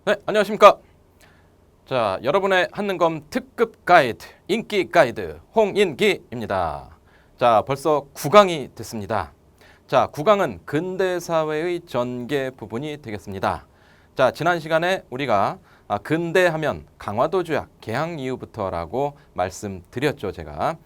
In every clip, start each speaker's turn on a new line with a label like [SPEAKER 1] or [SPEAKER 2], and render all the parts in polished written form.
[SPEAKER 1] 네, 안녕하십니까. 자, 여러분의 한능검 특급 가이드, 인기 가이드 홍인기입니다. 자, 벌써 9강이 됐습니다. 자, 9강은 근대사회의 전개 부분이 되겠습니다. 자, 지난 시간에 우리가 근대하면 강화도 조약 개항 이후부터라고 말씀드렸죠, 제가.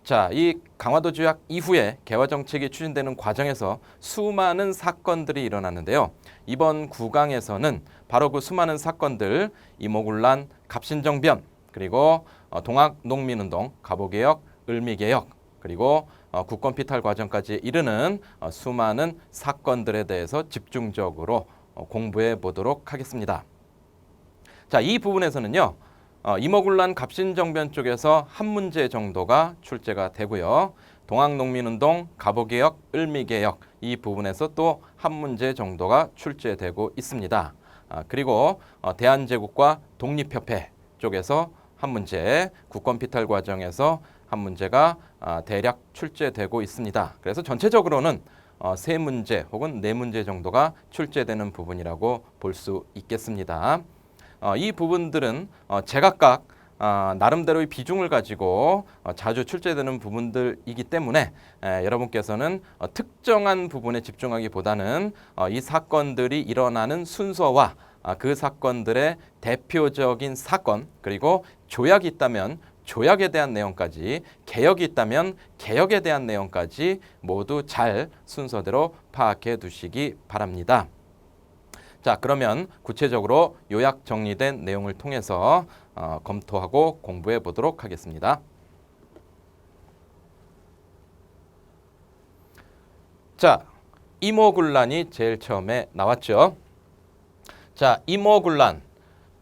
[SPEAKER 1] 자, 이 강화도 조약 이후에 개화 정책이 추진되는 과정에서 수많은 사건들이 일어났는데요. 이번 9강에서는 바로 그 수많은 사건들, 이모군란, 갑신정변, 그리고 동학농민운동, 갑오개혁, 을미개혁, 그리고 국권피탈 과정까지 이르는 수많은 사건들에 대해서 집중적으로 공부해 보도록 하겠습니다. 자, 이 부분에서는요. 이모군란 갑신정변 쪽에서 한 문제 정도가 출제가 되고요. 동학농민운동, 갑오개혁, 을미개혁 이 부분에서 또 한 문제 정도가 출제되고 있습니다. 그리고 대한제국과 독립협회 쪽에서 한 문제, 국권피탈 과정에서 한 문제가 대략 출제되고 있습니다. 그래서 전체적으로는 세 문제 혹은 네 문제 정도가 출제되는 부분이라고 볼 수 있겠습니다. 이 부분들은 제각각 나름대로의 비중을 가지고 자주 출제되는 부분들이기 때문에 여러분께서는 특정한 부분에 집중하기보다는 이 사건들이 일어나는 순서와 그 사건들의 대표적인 사건, 그리고 조약이 있다면 조약에 대한 내용까지, 개혁이 있다면 개혁에 대한 내용까지 모두 잘 순서대로 파악해 두시기 바랍니다. 자, 그러면 구체적으로 요약 정리된 내용을 통해서 검토하고 공부해 보도록 하겠습니다. 자, 이모군란이 제일 처음에 나왔죠. 자, 이모군란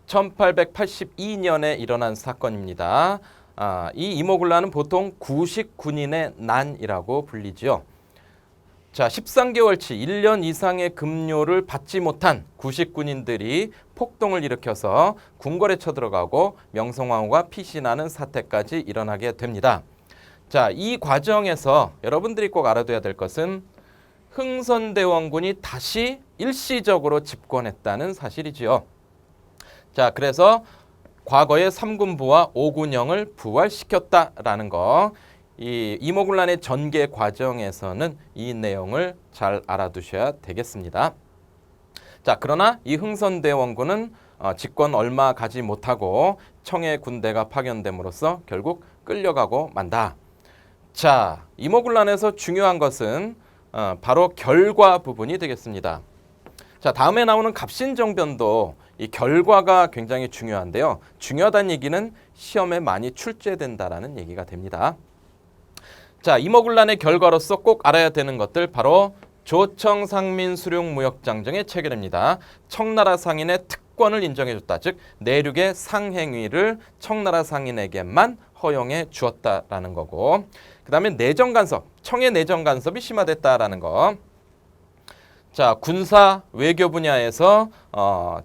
[SPEAKER 1] 1882년에 일어난 사건입니다. 이 이모군란은 보통 구식군인의 난이라고 불리죠. 자, 13개월치 1년 이상의 급료를 받지 못한 구식군인들이 폭동을 일으켜서 궁궐에 쳐들어가고 명성황후가 피신하는 사태까지 일어나게 됩니다. 자, 이 과정에서 여러분들이 꼭 알아둬야 될 것은 흥선대원군이 다시 일시적으로 집권했다는 사실이지요. 자, 그래서 과거의 3군부와 5군영을 부활시켰다라는 거. 이 이모군란의 전개 과정에서는 이 내용을 잘 알아두셔야 되겠습니다. 자, 그러나 이 흥선대원군은 집권 얼마 가지 못하고 청해 군대가 파견됨으로써 결국 끌려가고 만다. 자, 이모군란에서 중요한 것은 바로 결과 부분이 되겠습니다. 자, 다음에 나오는 갑신정변도 이 결과가 굉장히 중요한데요. 중요하다는 얘기는 시험에 많이 출제된다라는 얘기가 됩니다. 자, 이모군란의 결과로서 꼭 알아야 되는 것들 바로 조청상민수령무역장정의 체결입니다. 청나라 상인의 특권을 인정해줬다. 즉 내륙의 상행위를 청나라 상인에게만 허용해 주었다라는 거고, 그 다음에 내정간섭, 청의 내정간섭이 심화됐다라는 거. 자, 군사 외교 분야에서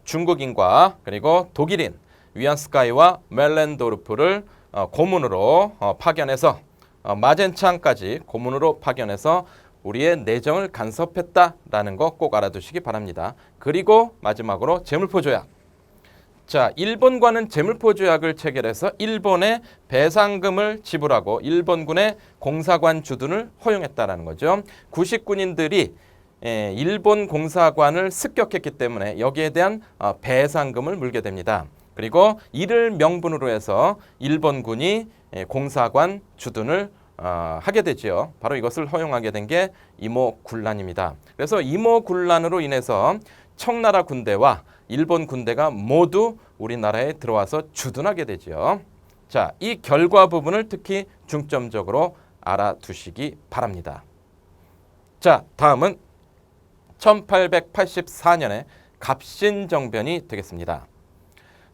[SPEAKER 1] 중국인과 그리고 독일인 위안스카이와 멜렌도르프를 고문으로 파견해서 마젠창까지 고문으로 파견해서 우리의 내정을 간섭했다라는 거 꼭 알아두시기 바랍니다. 그리고 마지막으로 제물포 조약. 자, 일본과는 제물포 조약을 체결해서 일본에 배상금을 지불하고 일본군의 공사관 주둔을 허용했다라는 거죠. 구식군인들이 일본 공사관을 습격했기 때문에 여기에 대한 배상금을 물게 됩니다. 그리고 이를 명분으로 해서 일본군이 공사관 주둔을 하게 되지요. 바로 이것을 허용하게 된 게 이모군란입니다. 그래서 이모군란으로 인해서 청나라 군대와 일본 군대가 모두 우리나라에 들어와서 주둔하게 되지요. 자, 이 결과 부분을 특히 중점적으로 알아두시기 바랍니다. 자, 다음은 1884년에 갑신정변이 되겠습니다.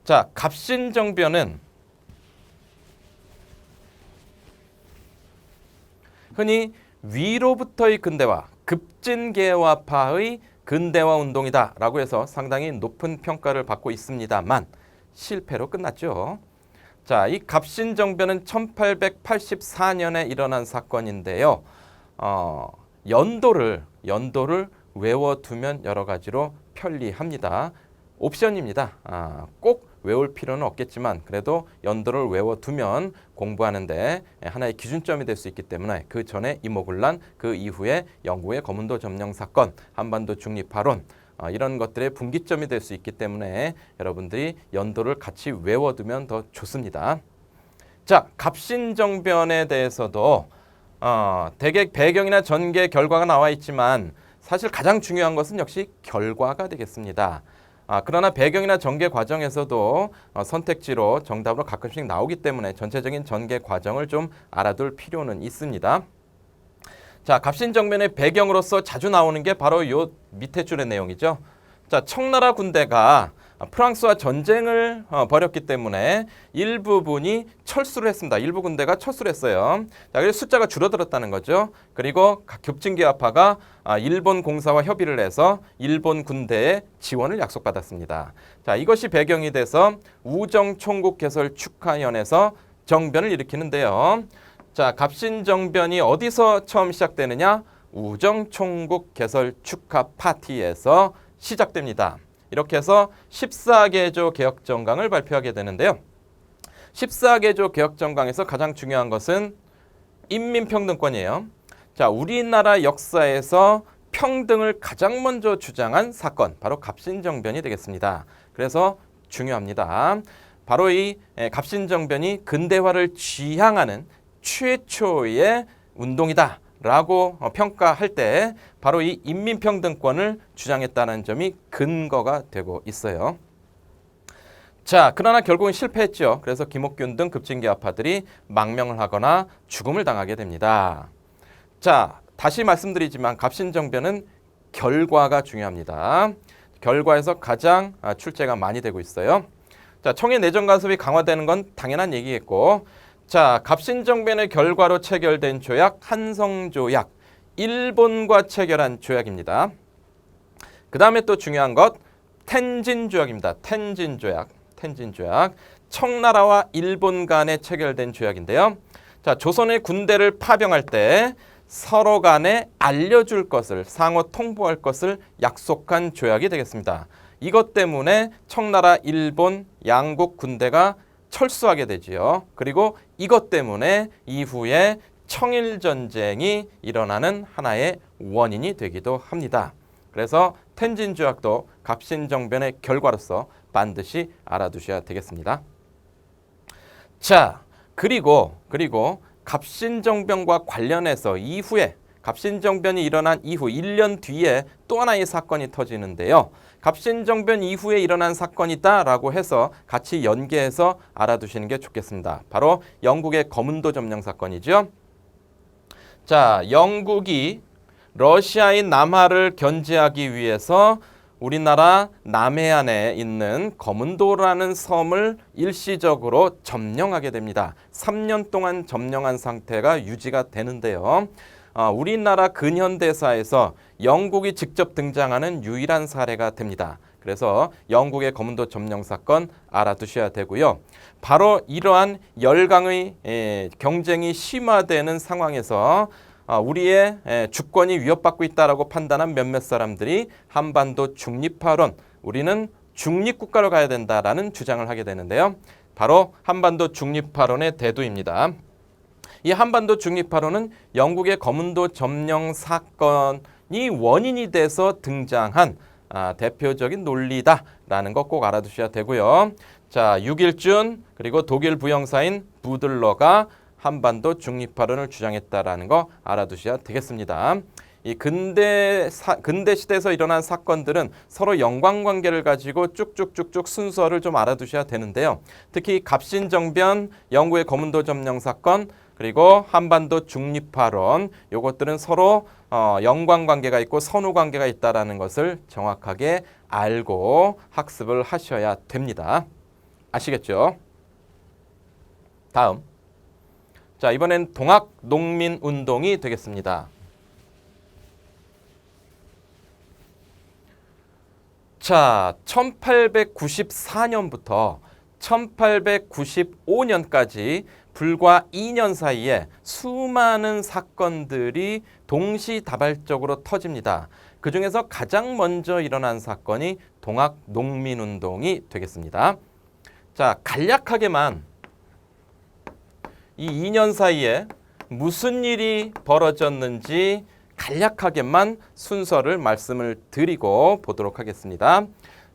[SPEAKER 1] 자, 갑신정변은 흔히 위로부터의 근대화, 급진개화파의 근대화 운동이다라고 해서 상당히 높은 평가를 받고 있습니다만 실패로 끝났죠. 자, 이 갑신정변은 1884년에 일어난 사건인데요. 연도를 외워두면 여러 가지로 편리합니다. 옵션입니다. 꼭 외울 필요는 없겠지만 그래도 연도를 외워두면 공부하는데 하나의 기준점이 될 수 있기 때문에 그 전에 이모군란, 그 이후에 영국의 거문도 점령 사건, 한반도 중립화론 이런 것들의 분기점이 될 수 있기 때문에 여러분들이 연도를 같이 외워두면 더 좋습니다. 자, 갑신정변에 대해서도 대개 배경이나 전개 결과가 나와 있지만 사실 가장 중요한 것은 역시 결과가 되겠습니다. 그러나 배경이나 전개 과정에서도 선택지로 정답으로 가끔씩 나오기 때문에 전체적인 전개 과정을 좀 알아둘 필요는 있습니다. 자, 갑신정변의 배경으로서 자주 나오는 게 바로 요 밑에 줄의 내용이죠. 자, 청나라 군대가 프랑스와 전쟁을 벌였기 때문에 일부분이 철수를 했습니다. 일부 군대가 철수를 했어요. 자, 그래서 숫자가 줄어들었다는 거죠. 그리고 급진계화파가 일본 공사와 협의를 해서 일본 군대의 지원을 약속받았습니다. 자, 이것이 배경이 돼서 우정총국 개설 축하연에서 정변을 일으키는데요. 자, 갑신정변이 어디서 처음 시작되느냐? 우정총국 개설 축하 파티에서 시작됩니다. 이렇게 해서 14개조 개혁정강을 발표하게 되는데요. 14개조 개혁정강에서 가장 중요한 것은 인민평등권이에요. 자, 우리나라 역사에서 평등을 가장 먼저 주장한 사건, 바로 갑신정변이 되겠습니다. 그래서 중요합니다. 바로 이 갑신정변이 근대화를 지향하는 최초의 운동이다 라고 평가할 때 바로 이 인민평등권을 주장했다는 점이 근거가 되고 있어요. 자, 그러나 결국은 실패했죠. 그래서 김옥균 등 급진계화파들이 망명을 하거나 죽음을 당하게 됩니다. 자, 다시 말씀드리지만 갑신정변은 결과가 중요합니다. 결과에서 가장 출제가 많이 되고 있어요. 자, 청해 내정 간섭이 강화되는 건 당연한 얘기겠고, 자, 갑신정변의 결과로 체결된 조약 한성조약, 일본과 체결한 조약입니다. 그 다음에 또 중요한 것 텐진조약입니다. 텐진조약. 청나라와 일본 간에 체결된 조약인데요. 자, 조선의 군대를 파병할 때 서로 간에 알려줄 것을, 상호 통보할 것을 약속한 조약이 되겠습니다. 이것 때문에 청나라, 일본 양국 군대가 철수하게 되지요. 그리고 이것 때문에 이후에 청일전쟁이 일어나는 하나의 원인이 되기도 합니다. 그래서 텐진조약도 갑신정변의 결과로서 반드시 알아두셔야 되겠습니다. 자, 그리고 갑신정변과 관련해서 이후에 갑신정변이 일어난 이후 1년 뒤에 또 하나의 사건이 터지는데요. 갑신정변 이후에 일어난 사건이다라고 해서 같이 연계해서 알아두시는 게 좋겠습니다. 바로 영국의 거문도 점령 사건이죠. 자, 영국이 러시아인 남하를 견제하기 위해서 우리나라 남해안에 있는 거문도라는 섬을 일시적으로 점령하게 됩니다. 3년 동안 점령한 상태가 유지가 되는데요. 우리나라 근현대사에서 영국이 직접 등장하는 유일한 사례가 됩니다. 그래서 영국의 거문도 점령 사건 알아두셔야 되고요. 바로 이러한 열강의 경쟁이 심화되는 상황에서 우리의 주권이 위협받고 있다라고 판단한 몇몇 사람들이 한반도 중립화론, 우리는 중립국가로 가야 된다라는 주장을 하게 되는데요. 바로 한반도 중립화론의 대두입니다. 이 한반도 중립화론은 영국의 거문도 점령 사건이 원인이 돼서 등장한 대표적인 논리다라는 거 꼭 알아두셔야 되고요. 자, 육일준 그리고 독일 부영사인 부들러가 한반도 중립화론을 주장했다라는 거 알아두셔야 되겠습니다. 이 근대 시대에서 일어난 사건들은 서로 연관관계를 가지고 쭉쭉쭉쭉 순서를 좀 알아두셔야 되는데요. 특히 갑신정변, 영국의 거문도 점령 사건, 그리고 한반도 중립화론, 요것들은 서로 연관관계가 있고 선후관계가 있다라는 것을 정확하게 알고 학습을 하셔야 됩니다. 아시겠죠? 다음. 자, 이번엔 동학농민운동이 되겠습니다. 자, 1894년부터 1895년까지 불과 2년 사이에 수많은 사건들이 동시다발적으로 터집니다. 그 중에서 가장 먼저 일어난 사건이 동학농민운동이 되겠습니다. 자, 간략하게만 이 2년 사이에 무슨 일이 벌어졌는지 간략하게만 순서를 말씀을 드리고 보도록 하겠습니다.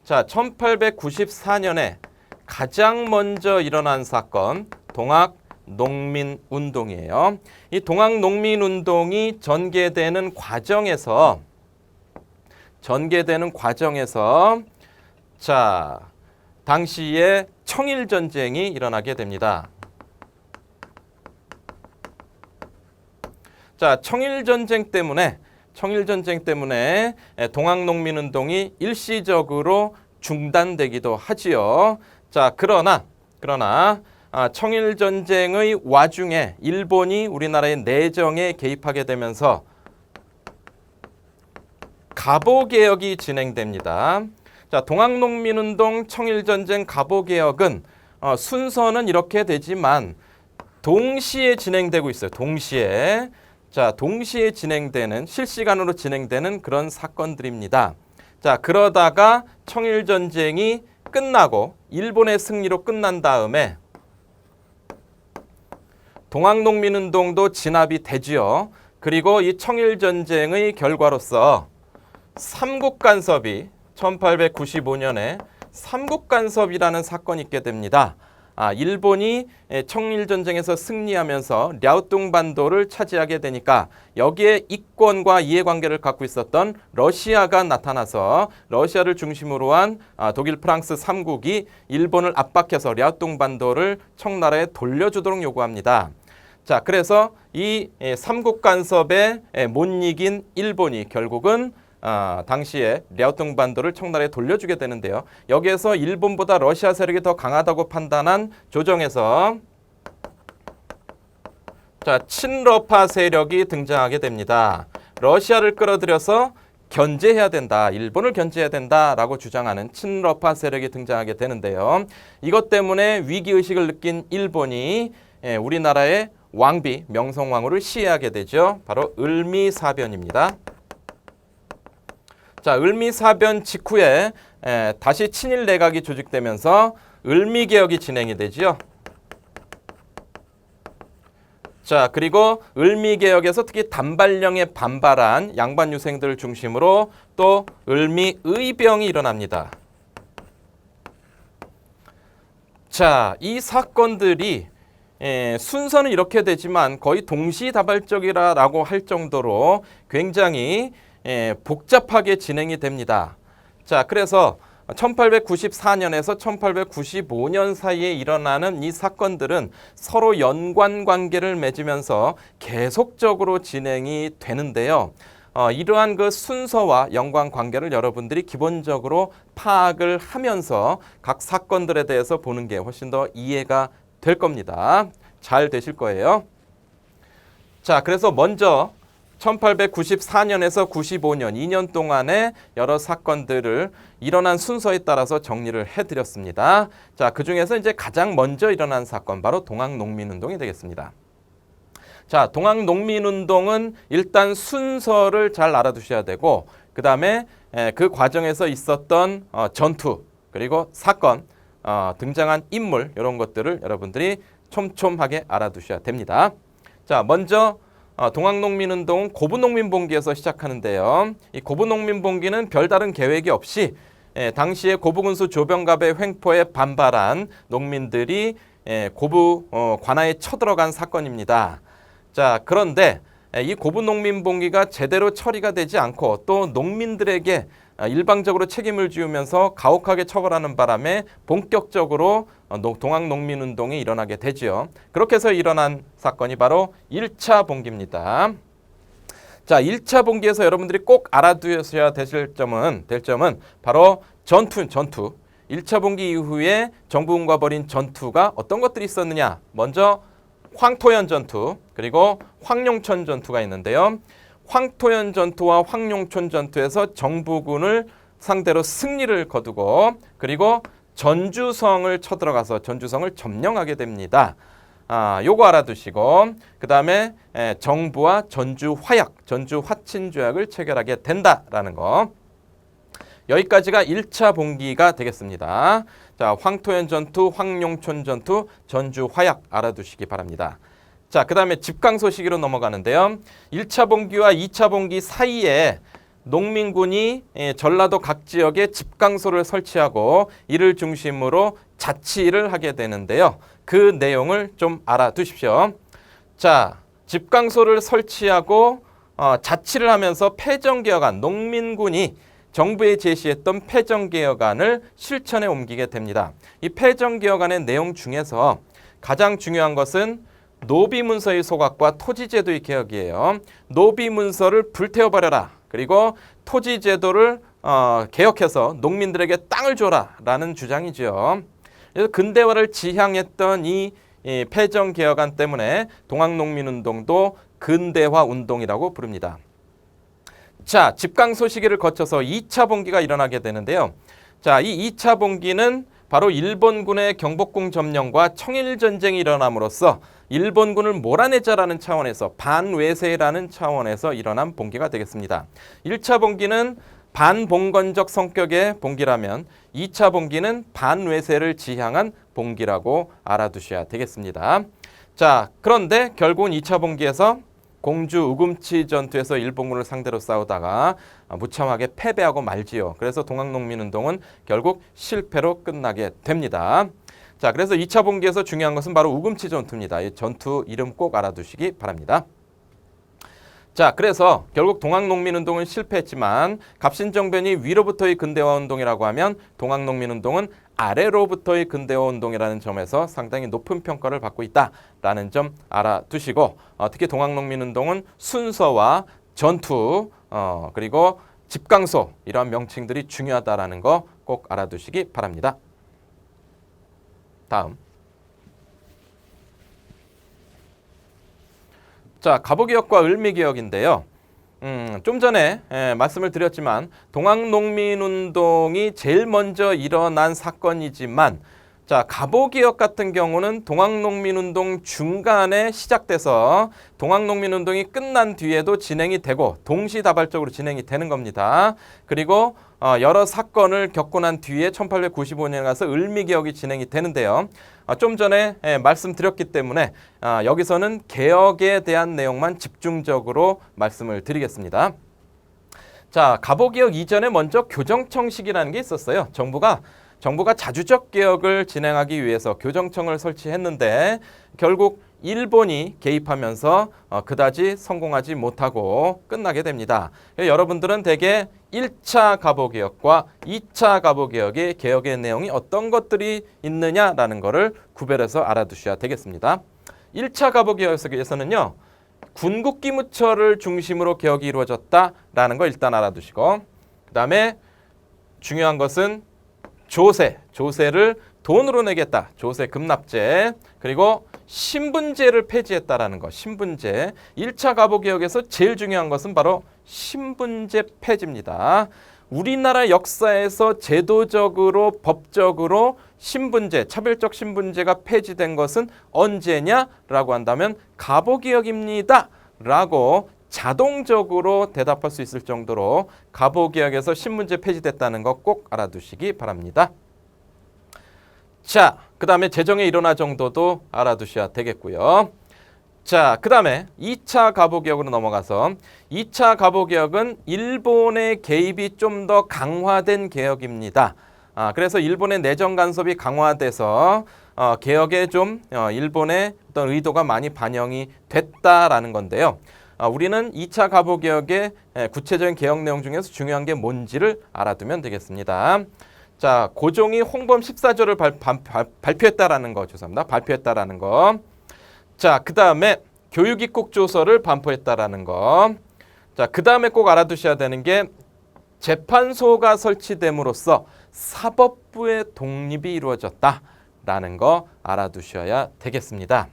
[SPEAKER 1] 자, 1894년에 가장 먼저 일어난 사건, 동학농민운동이에요. 이 동학농민운동이 전개되는 과정에서 자, 당시에 청일전쟁이 일어나게 됩니다. 자, 청일전쟁 때문에 동학농민운동이 일시적으로 중단되기도 하지요. 자, 그러나 청일전쟁의 와중에 일본이 우리나라의 내정에 개입하게 되면서 갑오개혁이 진행됩니다. 자, 동학농민운동, 청일전쟁, 갑오개혁은 순서는 이렇게 되지만 동시에 진행되고 있어요. 동시에 진행되는, 실시간으로 진행되는 그런 사건들입니다. 자, 그러다가 청일전쟁이 끝나고 일본의 승리로 끝난 다음에 동학농민운동도 진압이 되지요. 그리고 이 청일전쟁의 결과로서 삼국간섭이 1895년에 삼국간섭이라는 사건이 있게 됩니다. 일본이 청일전쟁에서 승리하면서 랴오뚱반도를 차지하게 되니까 여기에 이권과 이해관계를 갖고 있었던 러시아가 나타나서 러시아를 중심으로 한 독일, 프랑스 3국이 일본을 압박해서 랴오뚱반도를 청나라에 돌려주도록 요구합니다. 자, 그래서 이 삼국간섭에 못 이긴 일본이 결국은 당시에 랴오뚱반도를 청나라에 돌려주게 되는데요. 여기에서 일본보다 러시아 세력이 더 강하다고 판단한 조정에서 자, 친러파 세력이 등장하게 됩니다. 러시아를 끌어들여서 견제해야 된다, 일본을 견제해야 된다라고 주장하는 친러파 세력이 등장하게 되는데요. 이것 때문에 위기의식을 느낀 일본이 우리나라의 왕비 명성황후를 시해하게 되죠. 바로 을미사변입니다. 자, 을미사변 직후에 다시 친일 내각이 조직되면서 을미개혁이 진행이 되지요. 자, 그리고 을미개혁에서 특히 단발령에 반발한 양반 유생들을 중심으로 또 을미의병이 일어납니다. 자, 이 사건들이 순서는 이렇게 되지만 거의 동시다발적이라고 할 정도로 굉장히 복잡하게 진행이 됩니다. 자, 그래서 1894년에서 1895년 사이에 일어나는 이 사건들은 서로 연관관계를 맺으면서 계속적으로 진행이 되는데요. 이러한 그 순서와 연관관계를 여러분들이 기본적으로 파악을 하면서 각 사건들에 대해서 보는 게 훨씬 더 이해가 될 겁니다. 잘 되실 거예요. 자, 그래서 먼저 1894년에서 95년 2년 동안의 여러 사건들을 일어난 순서에 따라서 정리를 해드렸습니다. 자, 그중에서 이제 가장 먼저 일어난 사건 바로 동학농민운동이 되겠습니다. 자, 동학농민운동은 일단 순서를 잘 알아두셔야 되고 그 다음에 그 과정에서 있었던 전투 그리고 사건, 등장한 인물 이런 것들을 여러분들이 촘촘하게 알아두셔야 됩니다. 자, 먼저 동학농민운동은 고부농민봉기에서 시작하는데요. 이 고부농민봉기는 별다른 계획이 없이 당시에 고부군수 조병갑의 횡포에 반발한 농민들이 고부 관아에 쳐들어간 사건입니다. 자, 그런데 이 고부농민봉기가 제대로 처리가 되지 않고 또 농민들에게 일방적으로 책임을 지우면서 가혹하게 처벌하는 바람에 본격적으로 동학농민운동이 일어나게 되죠. 그렇게 해서 일어난 사건이 바로 1차 봉기입니다. 자, 1차 봉기에서 여러분들이 꼭 알아두셔야 될 점은 바로 전투. 1차 봉기 이후에 정부군과 벌인 전투가 어떤 것들이 있었느냐. 먼저 황토현 전투 그리고 황룡천 전투가 있는데요. 황토현 전투와 황룡천 전투에서 정부군을 상대로 승리를 거두고 그리고 전주성을 쳐들어가서 전주성을 점령하게 됩니다. 요거 알아두시고 그 다음에 정부와 전주 화약, 전주 화친 조약을 체결하게 된다라는 거. 여기까지가 1차 봉기가 되겠습니다. 자, 황토현 전투, 황룡촌 전투, 전주 화약 알아두시기 바랍니다. 자, 그 다음에 집강 소식으로 넘어가는데요. 1차 봉기와 2차 봉기 사이에 농민군이 전라도 각 지역에 집강소를 설치하고 이를 중심으로 자치를 하게 되는데요. 그 내용을 좀 알아두십시오. 자, 집강소를 설치하고 자치를 하면서 패정개혁안, 농민군이 정부에 제시했던 패정개혁안을 실천에 옮기게 됩니다. 이 패정개혁안의 내용 중에서 가장 중요한 것은 노비문서의 소각과 토지제도의 개혁이에요. 노비문서를 불태워버려라. 그리고 토지제도를 개혁해서 농민들에게 땅을 줘라 라는 주장이죠. 그래서 근대화를 지향했던 이 패정개혁안 때문에 동학농민운동도 근대화 운동이라고 부릅니다. 자, 집강소 시기를 거쳐서 2차 봉기가 일어나게 되는데요. 자, 이 2차 봉기는 바로 일본군의 경복궁 점령과 청일전쟁이 일어남으로써 일본군을 몰아내자라는 차원에서 반외세라는 차원에서 일어난 봉기가 되겠습니다. 1차 봉기는 반봉건적 성격의 봉기라면 2차 봉기는 반외세를 지향한 봉기라고 알아두셔야 되겠습니다. 자, 그런데 결국은 2차 봉기에서 공주 우금치 전투에서 일본군을 상대로 싸우다가 무참하게 패배하고 말지요. 그래서 동학농민운동은 결국 실패로 끝나게 됩니다. 자, 그래서 2차 봉기에서 중요한 것은 바로 우금치 전투입니다. 이 전투 이름 꼭 알아두시기 바랍니다. 자, 그래서 결국 동학농민운동은 실패했지만 갑신정변이 위로부터의 근대화운동이라고 하면 동학농민운동은 아래로부터의 근대화운동이라는 점에서 상당히 높은 평가를 받고 있다라는 점 알아두시고 특히 동학농민운동은 순서와 전투 그리고 집강소 이러한 명칭들이 중요하다라는 거 꼭 알아두시기 바랍니다. 다음. 자, 갑오개혁과 을미개혁인데요. 좀 전에 말씀을 드렸지만 동학농민운동이 제일 먼저 일어난 사건이지만 자, 갑오개혁 같은 경우는 동학농민운동 중간에 시작돼서 동학농민운동이 끝난 뒤에도 진행이 되고 동시다발적으로 진행이 되는 겁니다. 그리고 여러 사건을 겪고 난 뒤에 1895년에 가서 을미개혁이 진행이 되는데요. 좀 전에 말씀드렸기 때문에 여기서는 개혁에 대한 내용만 집중적으로 말씀을 드리겠습니다. 자, 갑오개혁 이전에 먼저 교정청식이라는 게 있었어요. 정부가 자주적 개혁을 진행하기 위해서 교정청을 설치했는데 결국 일본이 개입하면서 그다지 성공하지 못하고 끝나게 됩니다. 여러분들은 대개 1차 갑오개혁과 2차 갑오개혁의 개혁의 내용이 어떤 것들이 있느냐라는 것을 구별해서 알아두셔야 되겠습니다. 1차 갑오개혁에서는요. 군국기무처를 중심으로 개혁이 이루어졌다라는 걸 일단 알아두시고 그 다음에 중요한 것은 조세를 돈으로 내겠다. 조세 급납제. 그리고 신분제를 폐지했다라는 것. 신분제. 1차 갑오개혁에서 제일 중요한 것은 바로 신분제 폐지입니다. 우리나라 역사에서 제도적으로 법적으로 신분제, 차별적 신분제가 폐지된 것은 언제냐라고 한다면 갑오개혁입니다. 라고 자동적으로 대답할 수 있을 정도로 갑오개혁에서 신분제 폐지됐다는 거 꼭 알아두시기 바랍니다. 자, 그 다음에 재정의 일원화 정도도 알아두셔야 되겠고요. 자, 그 다음에 2차 갑오개혁으로 넘어가서 2차 갑오개혁은 일본의 개입이 좀 더 강화된 개혁입니다. 그래서 일본의 내정 간섭이 강화돼서 개혁에 좀 일본의 어떤 의도가 많이 반영이 됐다라는 건데요. 우리는 2차 갑오개혁의 구체적인 개혁 내용 중에서 중요한 게 뭔지를 알아두면 되겠습니다. 자, 고종이 홍범 14조를 발표했다라는 거, 죄송합니다. 발표했다라는 거. 자, 그 다음에 교육입국조서를 반포했다라는 거. 자, 그 다음에 꼭 알아두셔야 되는 게 재판소가 설치됨으로써 사법부의 독립이 이루어졌다라는 거 알아두셔야 되겠습니다.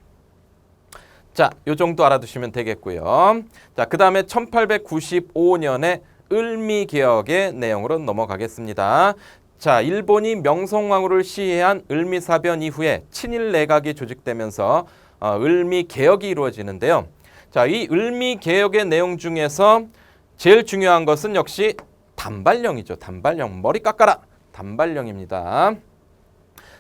[SPEAKER 1] 자, 요 정도 알아두시면 되겠고요. 자, 그 다음에 1895년에 을미개혁의 내용으로 넘어가겠습니다. 자, 일본이 명성황후를 시해한 을미사변 이후에 친일 내각이 조직되면서 을미개혁이 이루어지는데요. 자, 이 을미개혁의 내용 중에서 제일 중요한 것은 역시 단발령이죠. 단발령. 머리 깎아라. 단발령입니다.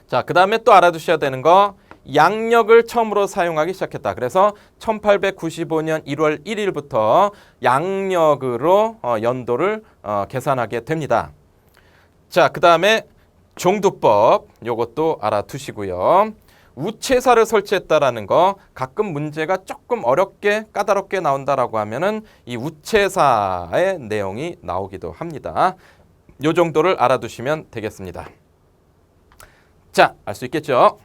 [SPEAKER 1] 자, 그 다음에 또 알아두셔야 되는 거 양력을 처음으로 사용하기 시작했다. 그래서 1895년 1월 1일부터 양력으로 연도를 계산하게 됩니다. 자, 그 다음에 종두법 요것도 알아두시고요. 우체사를 설치했다라는 거 가끔 문제가 조금 어렵게 까다롭게 나온다라고 하면은 이 우체사의 내용이 나오기도 합니다. 요 정도를 알아두시면 되겠습니다. 자, 알 수 있겠죠?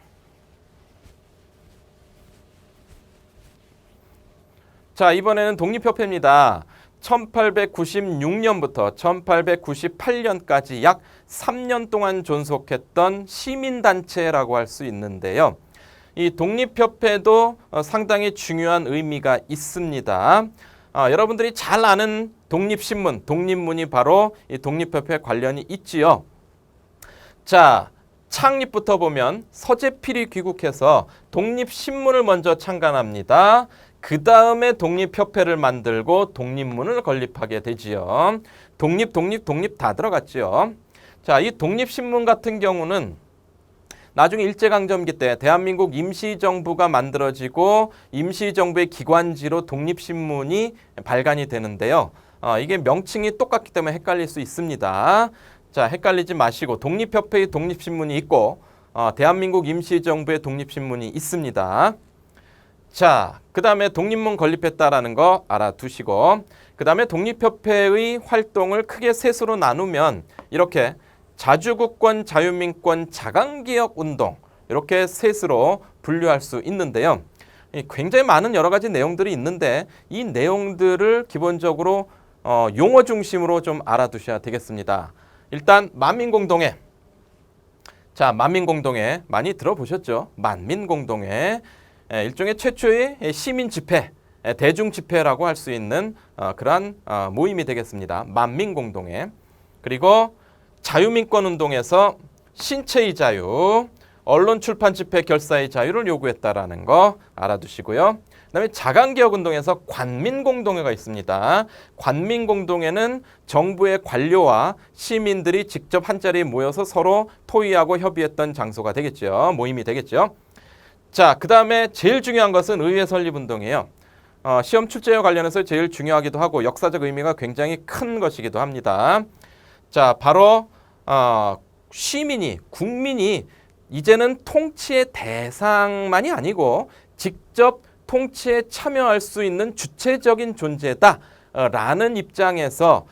[SPEAKER 1] 자, 이번에는 독립협회입니다. 1896년부터 1898년까지 약 3년 동안 존속했던 시민단체라고 할 수 있는데요. 이 독립협회도 상당히 중요한 의미가 있습니다. 여러분들이 잘 아는 독립신문, 독립문이 바로 이 독립협회 관련이 있지요. 자, 창립부터 보면 서재필이 귀국해서 독립신문을 먼저 창간합니다. 그 다음에 독립협회를 만들고 독립문을 건립하게 되지요. 독립 다 들어갔지요. 자, 이 독립신문 같은 경우는 나중에 일제강점기 때 대한민국 임시정부가 만들어지고 임시정부의 기관지로 독립신문이 발간이 되는데요. 이게 명칭이 똑같기 때문에 헷갈릴 수 있습니다. 자, 헷갈리지 마시고 독립협회의 독립신문이 있고 대한민국 임시정부의 독립신문이 있습니다. 자, 그 다음에 독립문 건립했다라는 거 알아두시고 그 다음에 독립협회의 활동을 크게 셋으로 나누면 이렇게 자주국권, 자유민권, 자강개혁운동 이렇게 셋으로 분류할 수 있는데요. 굉장히 많은 여러 가지 내용들이 있는데 이 내용들을 기본적으로 용어 중심으로 좀 알아두셔야 되겠습니다. 일단 만민공동회. 자, 만민공동회 많이 들어보셨죠? 만민공동회. 일종의 최초의 시민집회, 대중집회라고 할 수 있는 그러한 모임이 되겠습니다. 만민공동회. 그리고 자유민권운동에서 신체의 자유, 언론 출판 집회 결사의 자유를 요구했다라는 거 알아두시고요. 그다음에 자강개혁운동에서 관민공동회가 있습니다. 관민공동회는 정부의 관료와 시민들이 직접 한자리에 모여서 서로 토의하고 협의했던 장소가 되겠죠. 모임이 되겠죠. 자, 그 다음에 제일 중요한 것은 의회 설립운동이에요. 시험 출제와 관련해서 제일 중요하기도 하고 역사적 의미가 굉장히 큰 것이기도 합니다. 자, 바로 시민이, 국민이 이제는 통치의 대상만이 아니고 직접 통치에 참여할 수 있는 주체적인 존재다라는 입장에서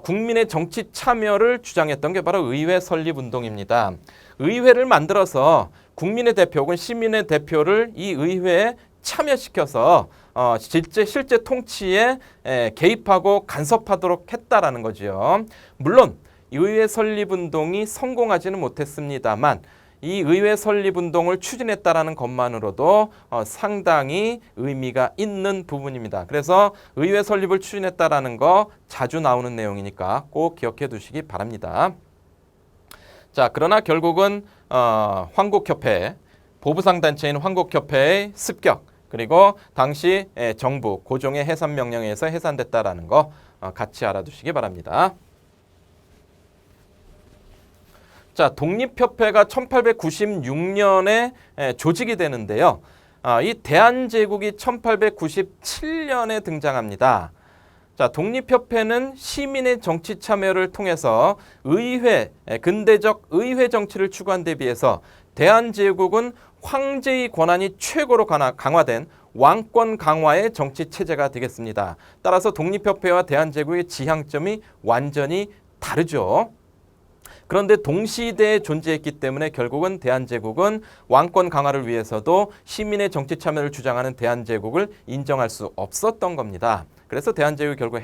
[SPEAKER 1] 국민의 정치 참여를 주장했던 게 바로 의회 설립운동입니다. 의회를 만들어서 국민의 대표 혹은 시민의 대표를 이 의회에 참여시켜서 실제 통치에 개입하고 간섭하도록 했다라는 거죠. 물론 의회 설립운동이 성공하지는 못했습니다만 이 의회 설립운동을 추진했다라는 것만으로도 상당히 의미가 있는 부분입니다. 그래서 의회 설립을 추진했다라는 거 자주 나오는 내용이니까 꼭 기억해 두시기 바랍니다. 자, 그러나 결국은 황국협회, 보부상단체인 황국협회의 습격, 그리고 당시 정부 고종의 해산명령에 의해서 해산됐다라는 거 같이 알아두시기 바랍니다. 자, 독립협회가 1896년에 조직이 되는데요. 이 대한제국이 1897년에 등장합니다. 자, 독립협회는 시민의 정치 참여를 통해서 의회, 근대적 의회 정치를 추구한 데 비해서 대한제국은 황제의 권한이 최고로 강화된 왕권 강화의 정치 체제가 되겠습니다. 따라서 독립협회와 대한제국의 지향점이 완전히 다르죠. 그런데 동시대에 존재했기 때문에 결국은 대한제국은 왕권 강화를 위해서도 시민의 정치 참여를 주장하는 대한제국을 인정할 수 없었던 겁니다. 그래서 대한제국이 결국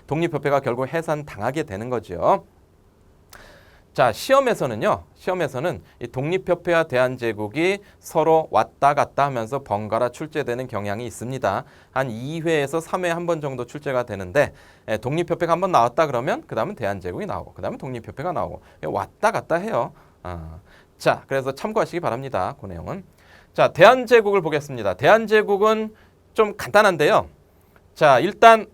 [SPEAKER 1] 독립협회가 결국 해산당하게 되는 거죠. 자, 시험에서는 이 독립협회와 대한제국이 서로 왔다 갔다 하면서 번갈아 출제되는 경향이 있습니다. 한 2회에서 3회 한 번 정도 출제가 되는데 독립협회가 한 번 나왔다 그러면 그 다음은 대한제국이 나오고 그 다음은 독립협회가 나오고 왔다 갔다 해요. 자, 그래서 참고하시기 바랍니다. 그 내용은. 자, 대한제국을 보겠습니다. 대한제국은 좀 간단한데요. 자, 일단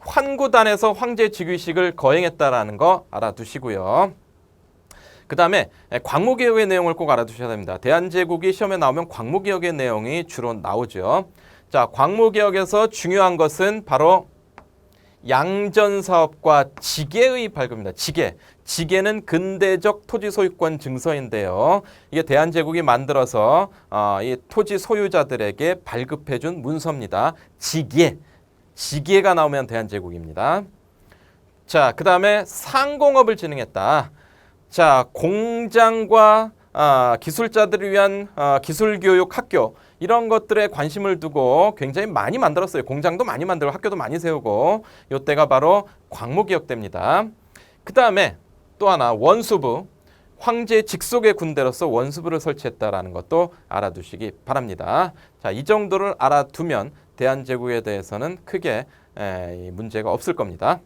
[SPEAKER 1] 환구단에서 황제 즉위식을 거행했다라는 거 알아두시고요. 그 다음에 광무개혁의 내용을 꼭 알아두셔야 됩니다. 대한제국이 시험에 나오면 광무개혁의 내용이 주로 나오죠. 자, 광무개혁에서 중요한 것은 바로 양전사업과 지계의 발급입니다. 지계는 근대적 토지 소유권 증서인데요. 이게 대한제국이 만들어서 이 토지 소유자들에게 발급해준 문서입니다. 지계가 나오면 대한제국입니다. 자, 그 다음에 상공업을 진행했다. 자, 공장과 기술자들을 위한 기술교육 학교 이런 것들에 관심을 두고 굉장히 많이 만들었어요. 공장도 많이 만들고 학교도 많이 세우고 이때가 바로 광무개혁 때입니다. 그 다음에 또 하나 원수부, 황제 직속의 군대로서 원수부를 설치했다라는 것도 알아두시기 바랍니다. 자, 이 정도를 알아두면 대한제국에 대해서는 크게 문제가 없을 겁니다.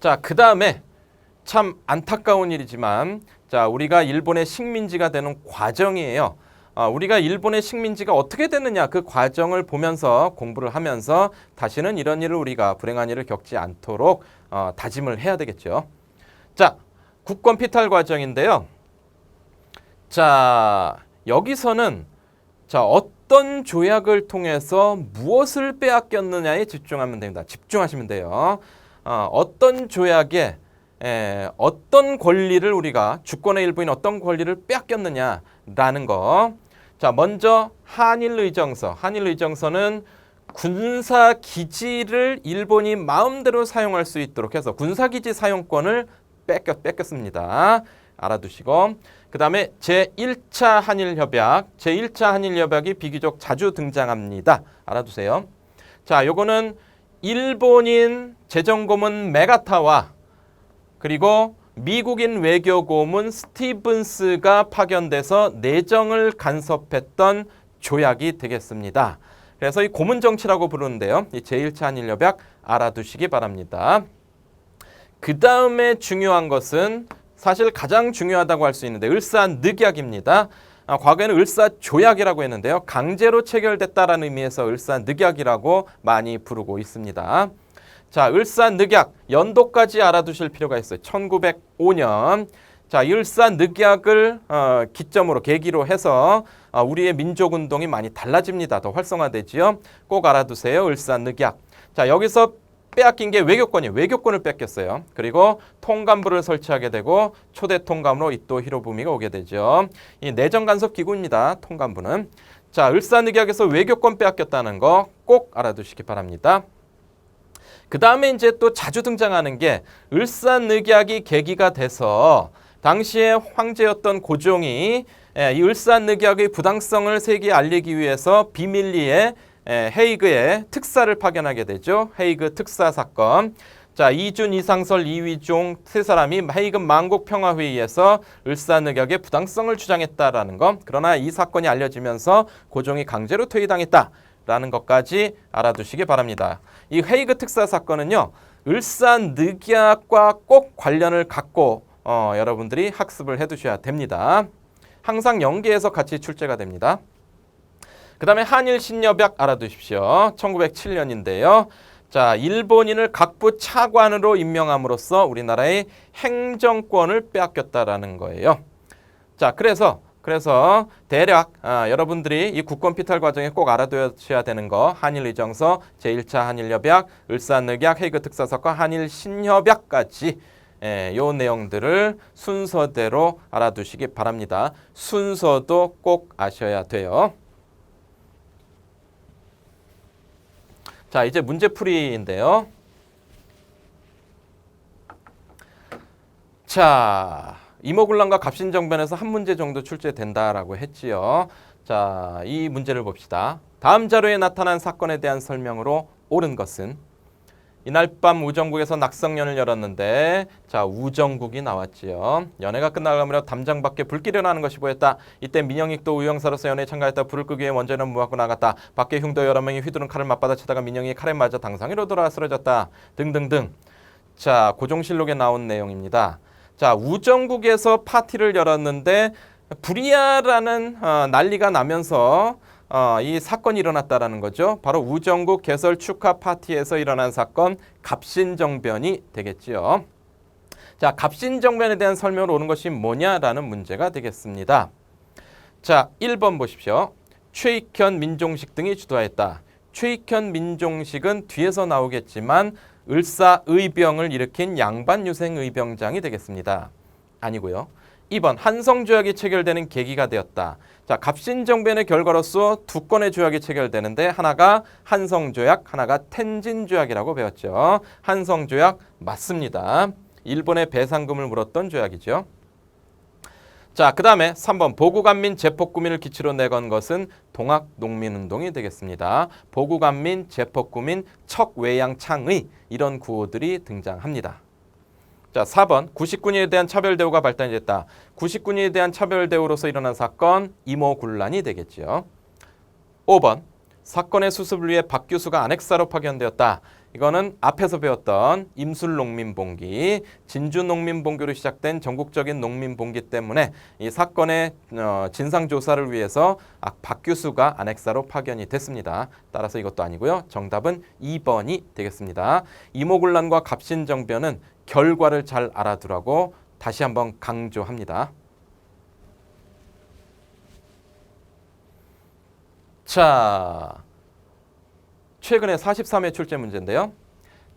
[SPEAKER 1] 자, 그 다음에 참 안타까운 일이지만 자, 우리가 일본의 식민지가 되는 과정이에요. 우리가 일본의 식민지가 어떻게 됐느냐 그 과정을 보면서 공부를 하면서 다시는 이런 일을 우리가 불행한 일을 겪지 않도록 다짐을 해야 되겠죠. 자, 국권 피탈 과정인데요. 자, 여기서는 자, 어떤 조약을 통해서 무엇을 빼앗겼느냐에 집중하면 됩니다. 집중하시면 돼요. 어떤 조약에 어떤 권리를 우리가 주권의 일부인 어떤 권리를 빼앗겼느냐라는 거. 자, 먼저 한일의정서. 한일의정서는 군사기지를 일본이 마음대로 사용할 수 있도록 해서 군사기지 사용권을 뺏겼습니다. 알아두시고 그 다음에 제1차 한일협약. 제1차 한일협약이 비교적 자주 등장합니다. 알아두세요. 자, 요거는 일본인 재정고문 메가타와 그리고 미국인 외교고문 스티븐스가 파견돼서 내정을 간섭했던 조약이 되겠습니다. 그래서 이 고문정치라고 부르는데요. 이 제1차 한일협약 알아두시기 바랍니다. 그 다음에 중요한 것은 사실 가장 중요하다고 할 수 있는데 을사늑약입니다. 과거에는 을사조약이라고 했는데요. 강제로 체결됐다라는 의미에서 을사늑약이라고 많이 부르고 있습니다. 자, 을사늑약 연도까지 알아두실 필요가 있어요. 1905년. 자, 이 을사늑약을 기점으로 계기로 해서 우리의 민족운동이 많이 달라집니다. 더 활성화되지요. 꼭 알아두세요. 을사늑약. 자, 여기서 빼앗긴 게 외교권이에요. 외교권을 뺏겼어요. 그리고 통감부를 설치하게 되고 초대 통감으로 이토 히로부미가 오게 되죠. 이 내정 간섭 기구입니다. 통감부는. 자, 을사늑약에서 외교권 빼앗겼다는 거 꼭 알아두시기 바랍니다. 그 다음에 이제 또 자주 등장하는 게 을사늑약이 계기가 돼서 당시에 황제였던 고종이 이 을사늑약의 부당성을 세계에 알리기 위해서 비밀리에 헤이그에 특사를 파견하게 되죠. 헤이그 특사 사건. 자, 이준, 이상설, 이휘종 세 사람이 헤이그 만국 평화회의에서 을사늑약의 부당성을 주장했다라는 것. 그러나 이 사건이 알려지면서 고종이 강제로 퇴위당했다라는 것까지 알아두시기 바랍니다. 이 헤이그 특사 사건은요, 을사늑약과 꼭 관련을 갖고 여러분들이 학습을 해두셔야 됩니다. 항상 연계해서 같이 출제가 됩니다. 그 다음에 한일신협약 알아두십시오. 1907년인데요. 자, 일본인을 각부 차관으로 임명함으로써 우리나라의 행정권을 빼앗겼다라는 거예요. 자, 그래서 대략 여러분들이 이 국권 피탈 과정에 꼭 알아두셔야 되는 거 한일의정서, 제1차 한일협약, 을사늑약, 헤이그 특사사건, 한일신협약까지 요 내용들을 순서대로 알아두시기 바랍니다. 순서도 꼭 아셔야 돼요. 자, 이제 문제풀이인데요. 자, 이모군란과 갑신정변에서 한 문제 정도 출제된다라고 했지요. 자, 이 문제를 봅시다. 다음 자료에 나타난 사건에 대한 설명으로 옳은 것은 이날 밤 우정국에서 낙성연을 열었는데 자, 우정국이 나왔지요. 연회가 끝나갈 무렵 담장 밖에 불길이 나는 것이 보였다. 이때 민영익도 우영사로서 연회에 참가했다. 불을 끄기 위해 먼저 무하고 나갔다. 밖에 흉도 여러 명이 휘두른 칼을 맞받아치다가 민영이 칼에 맞아 당상위로 돌아 쓰러졌다. 등등등. 자, 고종실록에 나온 내용입니다. 자, 우정국에서 파티를 열었는데 불이야라는 난리가 나면서 이 사건이 일어났다라는 거죠. 바로 우정국 개설 축하 파티에서 일어난 사건 갑신정변이 되겠지요. 자, 갑신정변에 대한 설명을 오는 것이 뭐냐라는 문제가 되겠습니다. 자, 1번 보십시오. 최익현 민종식 등이 주도하였다. 최익현 민종식은 뒤에서 나오겠지만 을사의병을 일으킨 양반유생의병장이 되겠습니다. 아니고요. 2번 한성조약이 체결되는 계기가 되었다. 자, 갑신정변의 결과로서 두 건의 조약이 체결되는데 하나가 한성조약, 하나가 텐진조약이라고 배웠죠. 한성조약 맞습니다. 일본의 배상금을 물었던 조약이죠. 자, 그 다음에 3번 보국안민 제폭구민을 기치로 내건 것은 동학농민운동이 되겠습니다. 보국안민, 제폭구민, 척외양창의 이런 구호들이 등장합니다. 자, 4번 99인에 대한 차별대우가 발단이 됐다. 99인에 대한 차별대우로서 일어난 사건 이모군란이 되겠죠. 5번 사건의 수습을 위해 박 교수가 안핵사로 파견되었다. 이거는 앞에서 배웠던 임술농민봉기, 진주농민봉기로 시작된 전국적인 농민봉기 때문에 이 사건의 진상조사를 위해서 박 교수가 안핵사로 파견이 됐습니다. 따라서 이것도 아니고요. 정답은 2번이 되겠습니다. 이모군란과 갑신정변은 결과를 잘 알아두라고 다시 한번 강조합니다. 자, 최근에 43회 출제 문제인데요.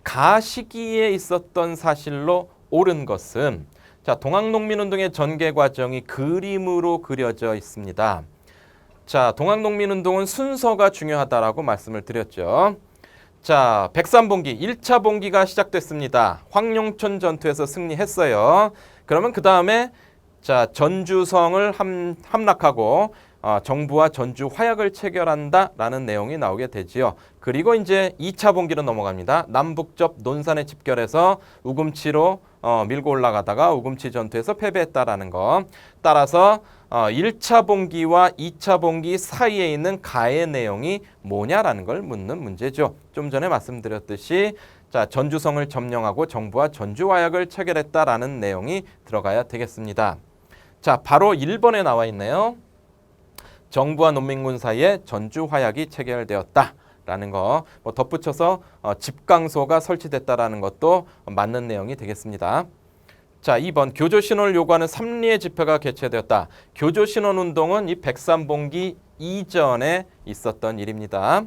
[SPEAKER 1] 가시기에 있었던 사실로 옳은 것은 자, 동학농민운동의 전개 과정이 그림으로 그려져 있습니다. 자, 동학농민운동은 순서가 중요하다라고 말씀을 드렸죠. 자, 백삼봉기 1차 봉기가 시작됐습니다. 황룡천 전투에서 승리했어요. 그러면 그 다음에 자, 전주성을 함락하고 정부와 전주 화약을 체결한다라는 내용이 나오게 되지요. 그리고 이제 2차 봉기로 넘어갑니다. 남북접 논산에 집결해서 우금치로 밀고 올라가다가 우금치 전투에서 패배했다라는 거. 따라서 1차 봉기와 2차 봉기 사이에 있는 가의 내용이 뭐냐라는 걸 묻는 문제죠. 좀 전에 말씀드렸듯이 자, 전주성을 점령하고 정부와 전주 화약을 체결했다라는 내용이 들어가야 되겠습니다. 자, 바로 1번에 나와 있네요. 정부와 농민군 사이에 전주 화약이 체결되었다라는 거, 덧붙여서 집강소가 설치됐다라는 것도 맞는 내용이 되겠습니다. 자, 2번 교조신원을 요구하는 삼리의 집회가 개최되었다. 교조신원 운동은 이 백삼봉기 이전에 있었던 일입니다.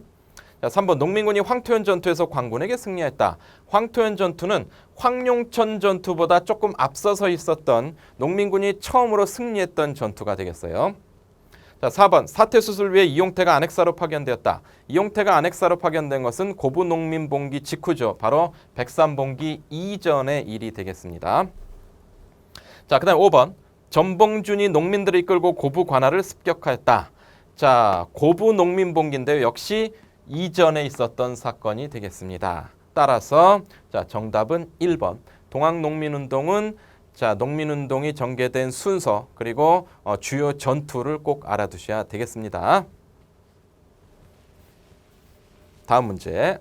[SPEAKER 1] 자, 3번 농민군이 황토현 전투에서 광군에게 승리했다. 황토현 전투는 황룡천 전투보다 조금 앞서서 있었던 농민군이 처음으로 승리했던 전투가 되겠어요. 자, 4번 사퇴수술을 위해 이용태가 안핵사로 파견되었다. 이용태가 안핵사로 파견된 것은 고부농민봉기 직후죠. 바로 백삼봉기 이전의 일이 되겠습니다. 자, 그 다음 5번 전봉준이 농민들을 이끌고 고부 관할을 습격하였다. 자, 고부농민봉기인데요. 역시 이전에 있었던 사건이 되겠습니다. 따라서 자, 정답은 1번 동학농민운동은 자, 농민운동이 전개된 순서 그리고 주요 전투를 꼭 알아두셔야 되겠습니다. 다음 문제.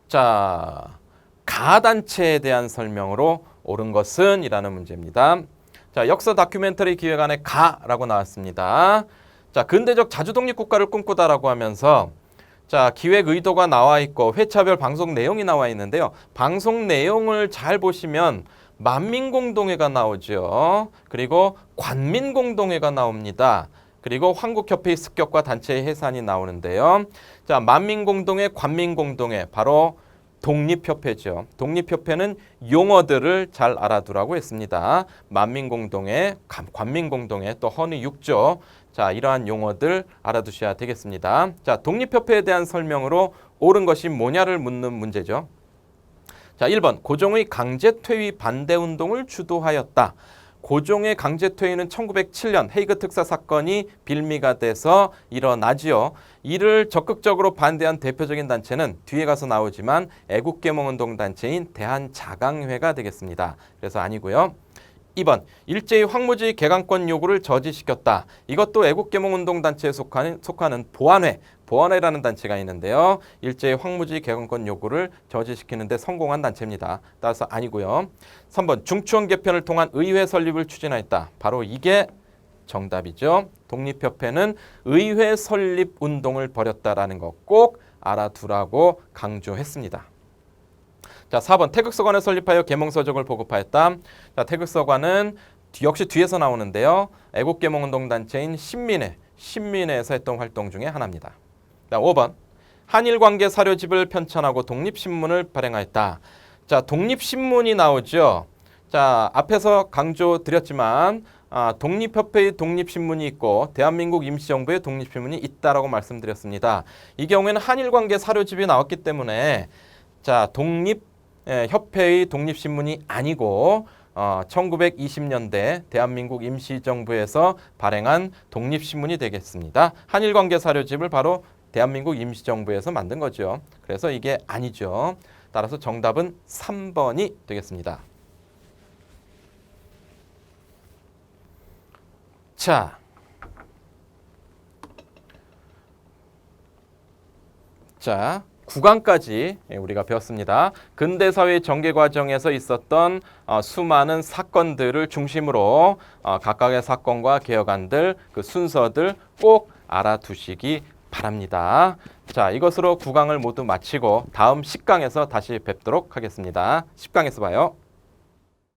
[SPEAKER 1] 자, 가단체에 대한 설명으로 옳은 것은 이라는 문제입니다. 자, 역사 다큐멘터리 기획안에 가라고 나왔습니다. 자, 근대적 자주독립 국가를 꿈꾸다라고 하면서 자, 기획 의도가 나와 있고 회차별 방송 내용이 나와 있는데요. 방송 내용을 잘 보시면 만민공동회가 나오죠. 그리고 관민공동회가 나옵니다. 그리고 한국협회의 습격과 단체의 해산이 나오는데요. 자, 만민공동회, 관민공동회 바로 독립협회죠. 독립협회는 용어들을 잘 알아두라고 했습니다. 만민공동회, 관민공동회, 또 헌의 6조. 자, 이러한 용어들 알아두셔야 되겠습니다. 자, 독립협회에 대한 설명으로 옳은 것이 뭐냐를 묻는 문제죠. 자, 1번 고종의 강제퇴위 반대운동을 주도하였다. 고종의 강제퇴위는 1907년 헤이그 특사 사건이 빌미가 돼서 일어나지요. 이를 적극적으로 반대한 대표적인 단체는 뒤에 가서 나오지만 애국계몽운동 단체인 대한자강회가 되겠습니다. 그래서 아니고요. 2번 일제히 황무지 개강권 요구를 저지시켰다. 이것도 애국계몽운동 단체에 속하는 보안회라는 단체가 있는데요. 일제히 황무지 개강권 요구를 저지시키는 데 성공한 단체입니다. 따라서 아니고요. 3번 중추원 개편을 통한 의회 설립을 추진하였다. 바로 이게 정답이죠. 독립협회는 의회 설립 운동을 벌였다라는 거 꼭 알아두라고 강조했습니다. 자, 4번 태극서관을 설립하여 계몽서적을 보급하였다. 자, 태극서관은 역시 뒤에서 나오는데요. 애국계몽운동단체인 신민회에서 했던 활동 중에 하나입니다. 자, 5번 한일관계 사료집을 편찬하고 독립신문을 발행하였다. 자, 독립신문이 나오죠. 자, 앞에서 강조드렸지만 독립협회의 독립신문이 있고 대한민국 임시정부의 독립신문이 있다라고 말씀드렸습니다. 이 경우에는 한일관계 사료집이 나왔기 때문에 자, 독립협회의 독립신문이 아니고 1920년대 대한민국 임시정부에서 발행한 독립신문이 되겠습니다. 한일관계 사료집을 바로 대한민국 임시정부에서 만든 거죠. 그래서 이게 아니죠. 따라서 정답은 3번이 되겠습니다. 자, 9강까지 우리가 배웠습니다. 근대사회 전개 과정에서 있었던 수많은 사건들을 중심으로 각각의 사건과 개혁안들, 그 순서들 꼭 알아두시기 바랍니다. 자, 이것으로 9강을 모두 마치고 다음 10강에서 다시 뵙도록 하겠습니다. 10강에서 봐요.